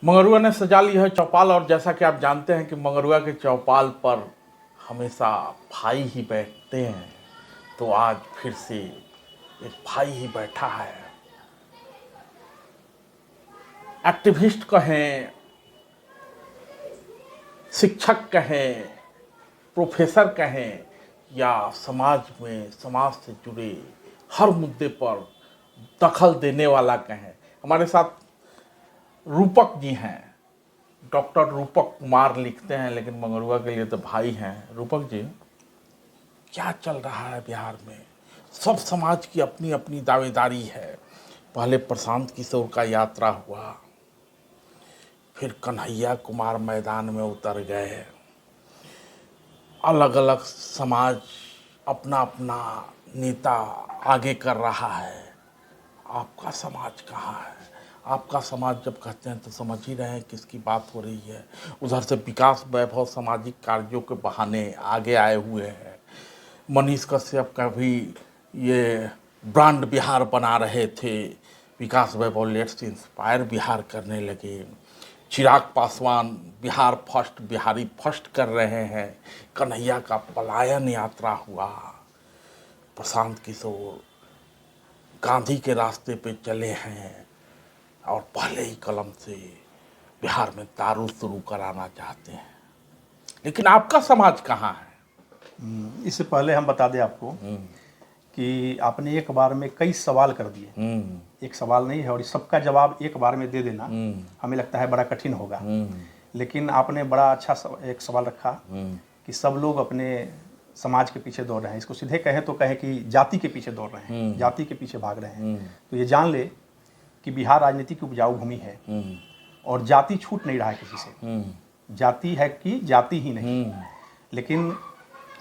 मंगरुआ ने सजा ली है चौपाल, और जैसा कि आप जानते हैं कि मंगरुआ के चौपाल पर हमेशा भाई ही बैठते हैं, तो आज फिर से एक भाई ही बैठा है। एक्टिविस्ट कहें, शिक्षक कहें, प्रोफेसर कहें, या समाज में समाज से जुड़े हर मुद्दे पर दखल देने वाला कहें, हमारे साथ रूपक जी हैं। डॉक्टर रूपक कुमार लिखते हैं, लेकिन मंगरुआ के लिए तो भाई हैं। रूपक जी, क्या चल रहा है बिहार में? सब समाज की अपनी अपनी दावेदारी है। पहले प्रशांत किशोर का यात्रा हुआ, फिर कन्हैया कुमार मैदान में उतर गए। अलग अलग समाज अपना अपना नेता आगे कर रहा है। आपका समाज कहाँ है? आपका समाज जब कहते हैं तो समझ ही रहे हैं किसकी बात हो रही है। उधर से विकास वैभव सामाजिक कार्यों के बहाने आगे आए हुए हैं। मनीष कश्यप का भी ये ब्रांड बिहार बना रहे थे, विकास वैभव लेट्स इंस्पायर बिहार करने लगे। चिराग पासवान बिहार फर्स्ट, बिहारी फर्स्ट कर रहे हैं। कन्हैया का पलायन यात्रा हुआ। प्रशांत किशोर गांधी के रास्ते पे चले हैं और पहले ही कलम से बिहार में दारू शुरू कराना चाहते हैं। लेकिन आपका समाज कहाँ है? इससे पहले हम बता दें आपको कि आपने एक बार में कई सवाल कर दिए। एक सवाल नहीं है, और इस सबका जवाब एक बार में दे देना हमें लगता है बड़ा कठिन होगा। लेकिन आपने बड़ा अच्छा एक सवाल रखा कि सब लोग अपने समाज के पीछे दौड़ रहे हैं। इसको सीधे कहें तो कहें कि जाति के पीछे दौड़ रहे हैं, जाति के पीछे भाग रहे हैं। तो ये जान ले कि बिहार राजनीति की उपजाऊ भूमि है और जाति छूट नहीं रहा है किसी से। जाति है कि जाति ही नहीं। लेकिन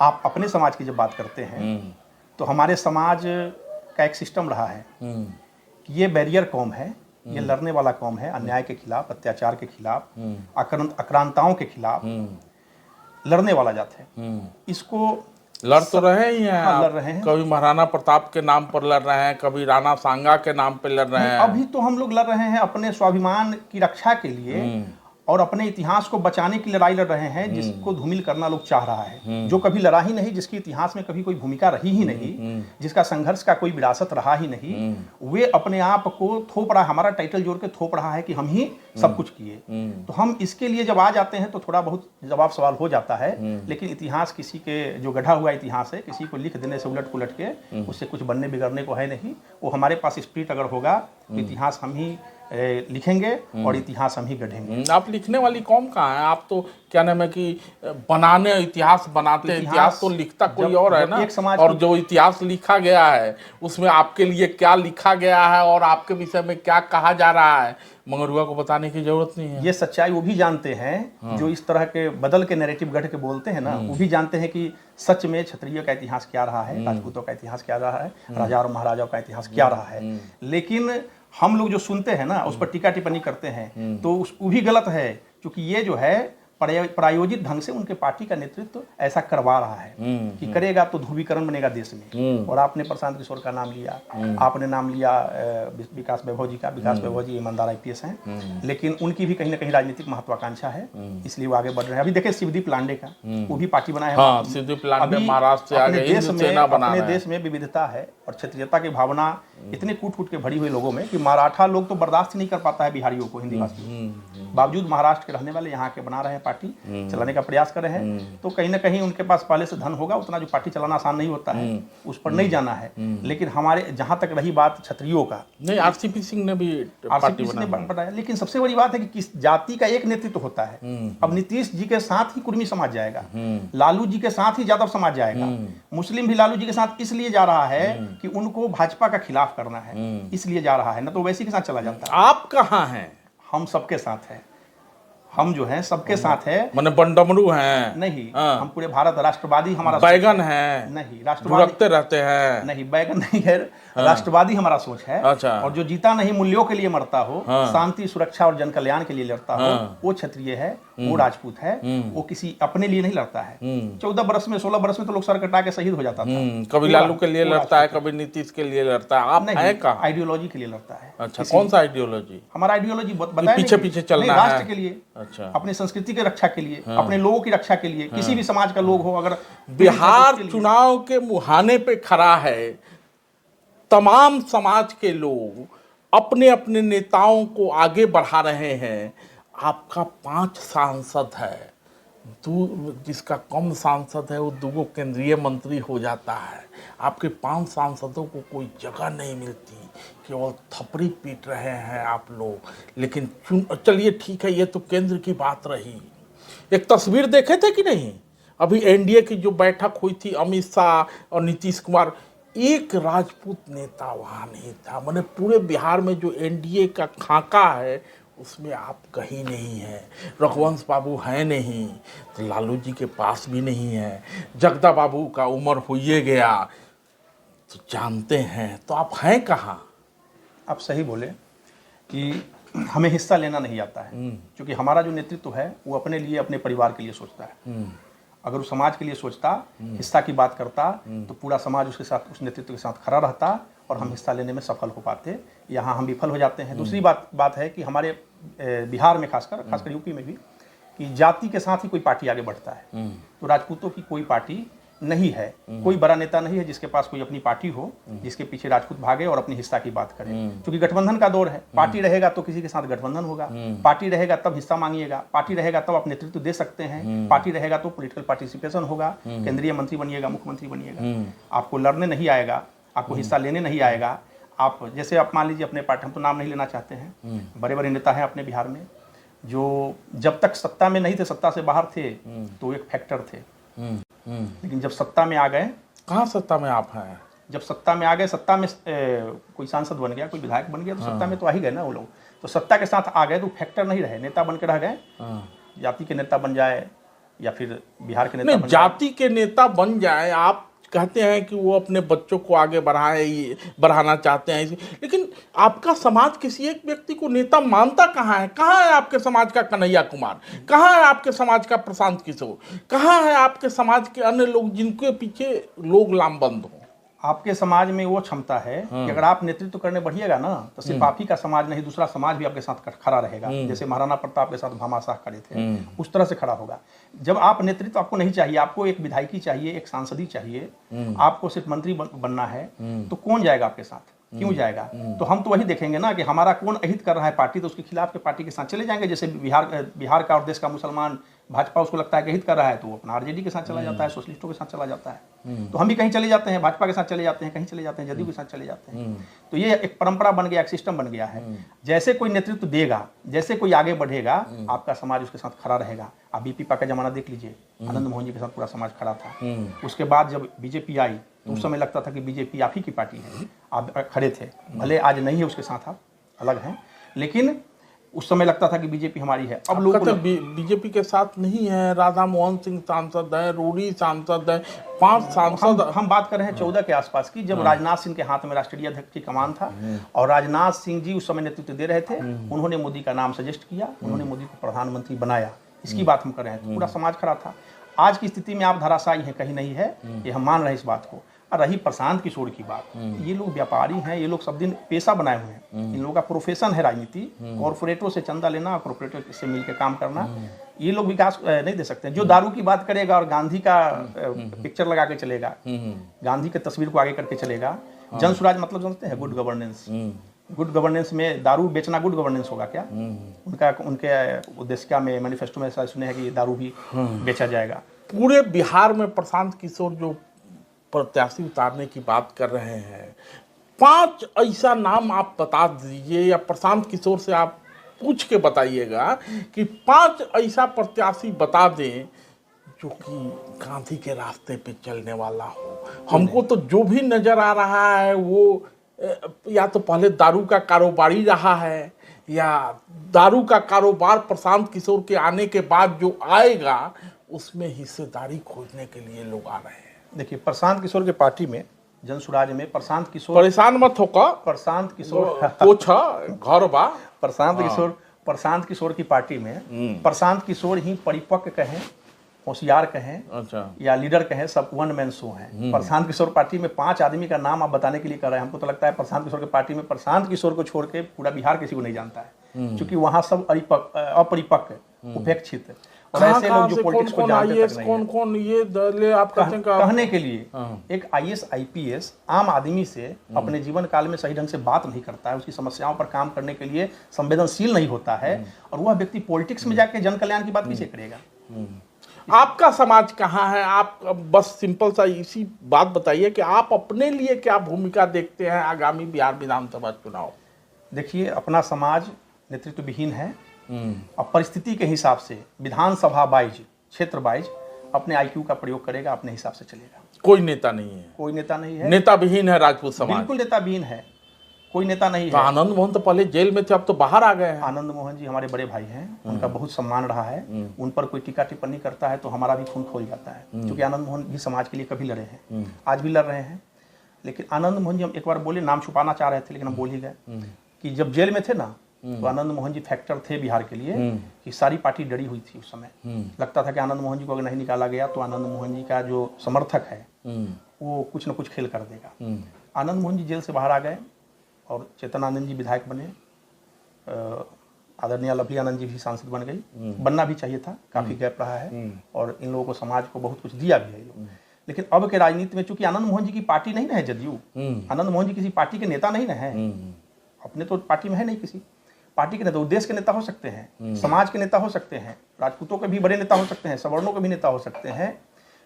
आप अपने समाज की जब बात करते हैं तो हमारे समाज का एक सिस्टम रहा है कि ये बैरियर कौम है, ये लड़ने वाला कौम है, अन्याय के खिलाफ, अत्याचार के खिलाफ, आक्रांताओं के खिलाफ लड़ने वाला जात है। इसको लड़ तो रहे ही हैं। हाँ, लड़ रहे हैं। कभी महाराणा प्रताप के नाम पर लड़ रहे हैं, कभी राणा सांगा के नाम पर लड़ रहे हैं। अभी तो हम लोग लड़ रहे हैं अपने स्वाभिमान की रक्षा के लिए और अपने इतिहास को बचाने की लड़ाई लड़ रहे हैं, जिसको धूमिल करना लोग चाह रहा है। जो कभी लड़ा ही नहीं, जिसकी इतिहास में कभी कोई भूमिका रही ही नहीं, जिसका संघर्ष का कोई विरासत रहा ही नहीं, वे अपने आप को थोप रहा, हमारा टाइटल जोड़ के थोप रहा है कि हम ही सब कुछ किए। तो हम इसके लिए जब आ जाते हैं तो थोड़ा बहुत जवाब सवाल हो जाता है। लेकिन इतिहास किसी के जो गढ़ा हुआ इतिहास है, किसी को लिख देने से उलट पुलट के उससे कुछ बनने बिगड़ने को है नहीं। वो हमारे पास स्पिरिट अगर होगा तो इतिहास हम ही लिखेंगे और इतिहास हम ही गढ़ेंगे। आप लिखने वाली कौम कहाँ है? आप तो क्या नाम है कि बनाने इतिहास बनाते हैं, इतिहास तो लिखता कोई और है ना। और जो इतिहास लिखा गया है उसमें आपके लिए क्या लिखा गया है और आपके विषय में क्या कहा जा रहा है, मंगरुआ को बताने की जरूरत नहीं है। ये सच्चाई वो भी जानते हैं जो इस तरह के बदल के नैरेटिव गढ़ के बोलते हैं ना। वो भी जानते हैं कि सच में क्षत्रिय का इतिहास क्या रहा है, राजपूतों का इतिहास क्या रहा है, राजा और महाराजाओं का इतिहास क्या रहा है। लेकिन हम लोग जो सुनते हैं ना, उस पर टीका टिप्पणी करते हैं तो वो भी गलत है, क्योंकि ये जो है प्रायोजित ढंग से उनके पार्टी का नेतृत्व ऐसा करवा रहा है कि करेगा तो ध्रुवीकरण बनेगा देश में। और आपने प्रशांत किशोर का नाम लिया, आपने नाम लिया विकास वैभव जी का। विकास वैभव जी ईमानदार IPS हैं, लेकिन उनकी भी कहीं ना कहीं राजनीतिक महत्वाकांक्षा है, इसलिए वो आगे बढ़ रहे हैं। अभी देखिए शिवदीप लांडे का, वो भी पार्टी बनाया है। शिवदीप लांडे महाराष्ट्र से आगे अपने देश में विविधता है और क्षेत्रीयता की भावना इतने कूट के भरी हुई लोगों में कि मराठा लोग तो बर्दाश्त नहीं कर पाता है बिहारियों को, हिंदी भाषी। बावजूद महाराष्ट्र के रहने वाले यहाँ के बना रहे हैं, पार्टी चलाने का प्रयास कर रहे हैं। तो कहीं ना कहीं उनके पास पहले से धन होगा, उतना जो पार्टी चलाना आसान नहीं होता है, उस पर नहीं जाना है। लेकिन हमारे जहां तक रही बात क्षत्रियों का, नहीं, RCP सिंह ने भी बनाया। लेकिन सबसे बड़ी बात है कि किस जाति का एक नेतृत्व होता है। अब नीतीश जी के साथ ही कुर्मी समाज जाएगा, लालू जी के साथ ही यादव समाज जाएगा, मुस्लिम भी लालू जी के साथ इसलिए जा रहा है कि उनको भाजपा का खिलाफ करना है, इसलिए जा रहा है, न तो वैसी के साथ चला जाता है। आप कहाँ हैं? हम सबके साथ हैं। हम जो हैं सबके साथ है। मैंने बंडमरू हैं नहीं, हाँ। हम पूरे भारत राष्ट्रवादी हमारा बैगन है नहीं, राष्ट्रवादी भुगतते रहते हैं नहीं, बैगन नहीं है, राष्ट्रवादी हमारा सोच है। अच्छा। और जो जीता नहीं मूल्यों के लिए मरता हो, हाँ। शांति सुरक्षा और जन कल्याण के लिए लड़ता हो, वो क्षत्रिय है, वो राजपूत है, वो किसी अपने लिए नहीं लड़ता है। 14 बरस में 16 बरस में तो लोग सर कटा के शहीद हो जाता था। कभी लालू के लिए लड़ता है, कभी नीतीश के लिए लड़ता है, आप हैं कहाँ? आइडियोलॉजी के लिए लड़ता है। अच्छा, कौन सा आइडियोलॉजी? हमारा आइडियोलॉजी बताया पीछे पीछे चलना है राष्ट्र के लिए, अच्छा, अपनी संस्कृति की रक्षा के लिए, अपने लोगों की रक्षा के लिए, किसी भी समाज का लोग हो अगर बिहार चुनाव के मुहाने पे खड़ा है, तमाम समाज के लोग अपने अपने नेताओं को आगे बढ़ा रहे हैं। आपका 5 सांसद है, जिसका कम सांसद है वो 2 केंद्रीय मंत्री हो जाता है। आपके 5 सांसदों को कोई जगह नहीं मिलती, केवल थपड़ी पीट रहे हैं आप लोग। लेकिन चलिए ठीक है, ये तो केंद्र की बात रही। एक तस्वीर देखे थे कि नहीं, अभी एनडीए की जो बैठक हुई थी, अमित शाह और नीतीश कुमार, एक राजपूत नेता वहाँ नहीं था। मैंने पूरे बिहार में जो एनडीए का खाका है उसमें आप कहीं नहीं हैं। रघुवंश बाबू हैं नहीं, तो लालू जी के पास भी नहीं है। जगदा बाबू का उम्र हुई गया तो जानते हैं, तो आप हैं कहाँ? आप सही बोले कि हमें हिस्सा लेना नहीं आता है, क्योंकि हमारा जो नेतृत्व है वो अपने लिए, अपने परिवार के लिए सोचता है। अगर वो समाज के लिए सोचता, हिस्सा की बात करता, तो पूरा समाज उसके साथ, उस नेतृत्व के साथ खड़ा रहता और हम हिस्सा लेने में सफल हो पाते। यहाँ हम विफल हो जाते हैं। दूसरी बात है कि हमारे बिहार में खासकर यूपी में भी, कि जाति के साथ ही कोई पार्टी आगे बढ़ता है। तो राजपूतों की कोई पार्टी नहीं है, कोई बड़ा नेता नहीं है जिसके पास कोई अपनी पार्टी हो, जिसके पीछे राजपूत भागे और अपनी हिस्सा की बात करें। क्योंकि गठबंधन का दौर है, पार्टी रहेगा तो किसी के साथ गठबंधन होगा, पार्टी रहेगा तब हिस्सा मांगिएगा, पार्टी रहेगा तब आप नेतृत्व दे सकते हैं, पार्टी रहेगा तो पॉलिटिकल पार्टिसिपेशन होगा, केंद्रीय मंत्री बनिएगा, मुख्यमंत्री बनिएगा। आपको लड़ने नहीं आएगा, आपको हिस्सा लेने नहीं आएगा। आप जैसे आप मान लीजिए अपने पार्टी, हम तो नाम नहीं लेना चाहते हैं, बड़े बड़े नेता हैं अपने बिहार में जो जब तक सत्ता में नहीं थे, सत्ता से बाहर थे, तो एक फैक्टर थे। लेकिन जब सत्ता में आ गए, कहाँ सत्ता में आप हैं? जब सत्ता में आ गए, सत्ता में कोई सांसद बन गया, कोई विधायक बन गया, तो सत्ता में तो आ ही गए ना वो लोग। तो सत्ता के साथ आ गए तो फैक्टर नहीं रहे, नेता बन के रह गए। जाति के नेता बन जाए या फिर बिहार के नेता बन जाति के नेता बन जाए, आप कहते हैं कि वो अपने बच्चों को आगे बढ़ाना चाहते हैं, लेकिन आपका समाज किसी एक व्यक्ति को नेता मानता कहाँ है? कहाँ है आपके समाज का कन्हैया कुमार? कहाँ है आपके समाज का प्रशांत किशोर? कहाँ है आपके समाज के अन्य लोग जिनके पीछे लोग लामबंद हो? आपके समाज में वो क्षमता है कि अगर आप नेतृत्व करने बढ़िएगा ना, तो सिर्फ आप ही का समाज नहीं, दूसरा समाज भी आपके साथ खड़ा रहेगा। जैसे महाराणा प्रताप के साथ भामाशाह खड़े थे, उस तरह से खड़ा होगा। जब आप नेतृत्व, आपको नहीं चाहिए, आपको एक विधायकी चाहिए, एक सांसदी चाहिए, आपको सिर्फ मंत्री बनना है, तो कौन जाएगा आपके साथ? क्यों जाएगा? तो हम तो वही देखेंगे ना कि हमारा कौन अहित कर रहा है पार्टी, तो उसके खिलाफ के पार्टी के साथ चले जाएंगे। जैसे बिहार का और देश का मुसलमान भाजपा उसको लगता है कि हित कर रहा है, तो वो अपना आरजेडी के साथ चला जाता है, सोशलिस्टों के साथ चला जाता है। तो हम भी कहीं चले जाते हैं, भाजपा के साथ चले जाते हैं, कहीं चले जाते हैं, जदयू के साथ चले जाते हैं। तो ये एक परंपरा बन गया, एक सिस्टम बन गया है। जैसे कोई नेतृत्व देगा, जैसे कोई आगे बढ़ेगा, आपका समाज उसके साथ खड़ा रहेगा। आप बीपीपा का जमाना देख लीजिए, आनंद मोहन जी के साथ पूरा समाज खड़ा था। उसके बाद जब बीजेपी आई तो उस समय लगता था कि बीजेपी आप ही की पार्टी है, आप खड़े थे। भले आज नहीं है उसके साथ, आप अलग हैं, लेकिन उस समय लगता था कि बीजेपी हमारी है। अब लोग बीजेपी के साथ नहीं है। राधा मोहन सिंह सांसद है, रूडी सांसद है, 5 सांसद। हम बात कर रहे हैं 14 के आसपास की, जब राजनाथ सिंह के हाथ में राष्ट्रीय अध्यक्ष की कमान था और राजनाथ सिंह जी उस समय नेतृत्व दे रहे थे। उन्होंने मोदी का नाम सजेस्ट किया, उन्होंने मोदी को प्रधानमंत्री बनाया। इसकी बात हम कर रहे हैं, तो पूरा समाज खड़ा था। आज की स्थिति में आप धराशायी हैं, कहीं नहीं है, ये हम मान रहे हैं इस बात को। और रही प्रशांत किशोर की बात, ये लोग व्यापारी हैं, ये लोग सब दिन पेशा बनाए हुए हैं। इन लोगों का प्रोफेशन है राजनीति, कॉर्पोरेटों से चंदा लेना, कॉर्पोरेटों से मिलकर काम करना। ये लोग विकास नहीं दे सकते। जो दारू की बात करेगा और गांधी का पिक्चर लगा के चलेगा, गांधी की तस्वीर को आगे करके चलेगा। जन स्वराज मतलब जानते हैं? Good governance. गुड गवर्नेंस में दारू बेचना गुड गवर्नेंस होगा क्या? उनके उद्देश्य में, मैनिफेस्टो में ऐसा सुने हैं कि दारू भी बेचा जाएगा। पूरे बिहार में प्रशांत किशोर जो प्रत्याशी उतारने की बात कर रहे हैं, 5 ऐसा नाम आप बता दीजिए, या प्रशांत किशोर से आप पूछ के बताइएगा कि 5 ऐसा प्रत्याशी बता दें जो कि गांधी के रास्ते पे चलने वाला हो। हमको तो जो भी नजर आ रहा है वो या तो पहले दारू का कारोबारी रहा है, या दारू का कारोबार प्रशांत किशोर के आने के बाद जो आएगा उसमें हिस्सेदारी खोजने के लिए लोग आ रहे हैं? देखिए, प्रशांत किशोर के पार्टी में, जन सुराज में प्रशांत किशोर, परेशान मत होकर, प्रशांत किशोर पोछ घर बा, प्रशांत किशोर की पार्टी में प्रशांत किशोर ही परिपक्व कहें, होशियार कहें, अच्छा, या लीडर कहें, सब वन मैन शो हैं। प्रशांत किशोर पार्टी में 5 आदमी का नाम आप बताने के लिए कर रहे हैं। हमको तो लगता है प्रशांत किशोर की पार्टी में प्रशांत किशोर को छोड़ के पूरा बिहार किसी को नहीं जानता है, क्योंकि वहाँ सब अपरिपक्व, उपेक्षित, और ऐसे लोग जो पॉलिटिक्स को जानते तक नहीं हैं। कौन ये दले आप कहते हैं कहने के लिए एक IAS IPS आम आदमी से अपने जीवन काल में सही ढंग से बात नहीं करता है, उसकी समस्याओं पर काम करने के लिए संवेदनशील नहीं होता है, और वह व्यक्ति पॉलिटिक्स में जाके जन कल्याण की बात कैसे करेगा? आपका समाज कहाँ है? आप बस सिंपल सा इसी बात बताइए कि आप अपने लिए क्या भूमिका देखते हैं आगामी बिहार विधानसभा चुनाव? देखिए, अपना समाज नेतृत्व विहीन है। अब परिस्थिति के हिसाब से विधानसभा वाइज, क्षेत्र वाइज अपने IQ का प्रयोग करेगा, अपने हिसाब से चलेगा। कोई नेता नहीं है? कोई नेता नहीं है, नेता विहीन है राजपूत समाज। बिल्कुल नेता विहीन है, कोई नेता नहीं तो है। आनंद मोहन तो पहले जेल में थे, अब तो बाहर आ गए हैं। आनंद मोहन जी हमारे बड़े भाई हैं, उनका बहुत सम्मान रहा है। उन पर कोई टीका टिप्पणी करता है तो हमारा भी खून खोल जाता है, क्योंकि आनंद मोहन भी समाज के लिए कभी लड़े हैं, आज भी लड़ रहे हैं। लेकिन आनंद मोहन जी, हम एक बार बोले, नाम छुपाना चाह रहे थे लेकिन हम बोल ही गए कि जब जेल में थे ना, तो आनंद मोहन जी फैक्टर थे बिहार के लिए, कि सारी पार्टी डरी हुई थी उस समय। लगता था कि आनंद मोहन जी को अगर नहीं निकाला गया तो आनंद मोहन जी का जो समर्थक है वो कुछ न कुछ खेल कर देगा। आनंद मोहन जी जेल से बाहर आ गए और चेतन आनंद जी विधायक बने, आदरणीय लवली आनंद जी भी सांसद बन गई। बनना भी चाहिए था, काफ़ी गैप रहा है, और इन लोगों को समाज को बहुत कुछ दिया भी है ये लोग। लेकिन अब के राजनीति में चूंकि आनंद मोहन जी की पार्टी नहीं ना है जदयू, आनंद मोहन जी किसी पार्टी के नेता नहीं ना है, अपने तो पार्टी में है नहीं किसी पार्टी के नेता। वो देश के नेता हो सकते हैं, समाज के नेता हो सकते हैं, राजपूतों के भी बड़े नेता हो सकते हैं, सवर्णों के भी नेता हो सकते हैं,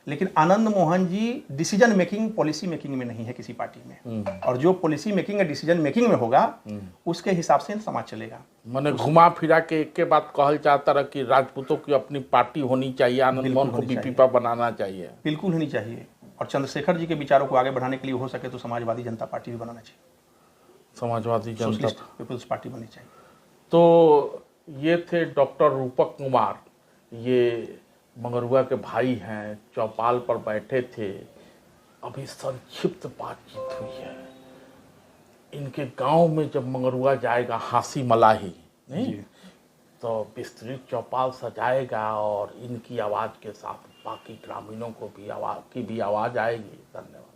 लेकिन Anand Mohan ji decision making, policy making में नहीं है किसी पार्टी में। और जो पॉलिसी मेकिंग या डिसीजन मेकिंग में होगा उसके हिसाब से समाज चलेगा। मैंने घुमा फिरा के एक के बात कहल चाहता रहा कि राजपूतों की अपनी पार्टी होनी चाहिए, आनंद मोहन को बीपीपा बनाना चाहिए। बिल्कुल होनी चाहिए, और चंद्रशेखर जी के विचारों को आगे बढ़ाने के लिए हो सके तो समाजवादी जनता पार्टी भी बनाना चाहिए, समाजवादी जनता पीपुल्स पार्टी बननी चाहिए। तो ये थे डॉक्टर रूपक कुमार, ये मंगरुआ के भाई हैं, चौपाल पर बैठे थे। अभी संक्षिप्त बातचीत हुई है। इनके गांव में जब मंगरुआ जाएगा हासी मलाही नहीं, तो विस्तृत चौपाल सजाएगा और इनकी आवाज़ के साथ बाकी ग्रामीणों को भी आवाज़ आएगी। धन्यवाद।